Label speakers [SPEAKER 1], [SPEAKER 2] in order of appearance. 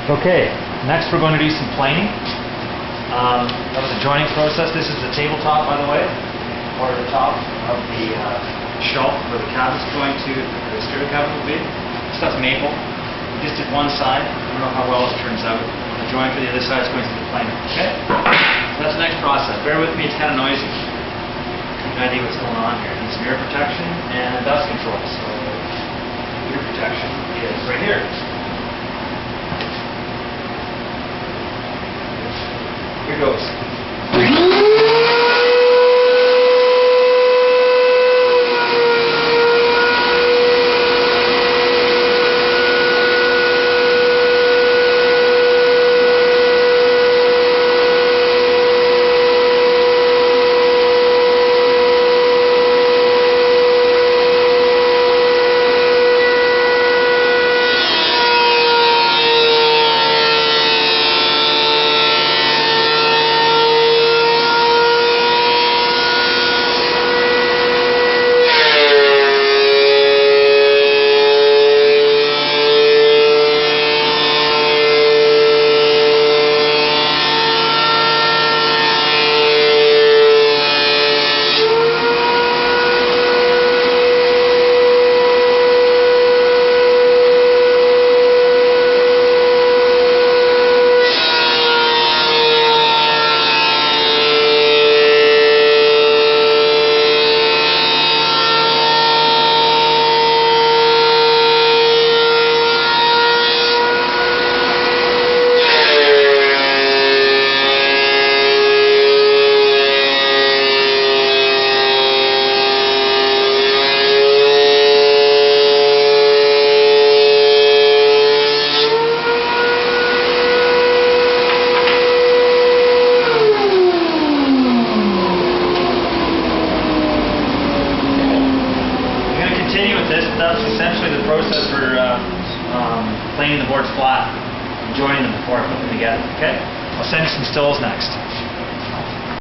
[SPEAKER 1] Okay, next we're going to do some planing. That was a joining process. This is the tabletop, by the way, or the top of the shelf where the cabin's going to, the exterior cabinet will be. This stuff's maple. We just did one side. I don't know how well it turns out. The joint for the other side is going to the planer. Okay? So that's the next process. Bear with me, it's kind of noisy. You have an idea what's going on here. It needs mirror protection and dust control. So mirror protection is right here. Here goes. That's essentially the process for planing the boards flat and joining them before I put them together. Okay? I'll send you some stills next.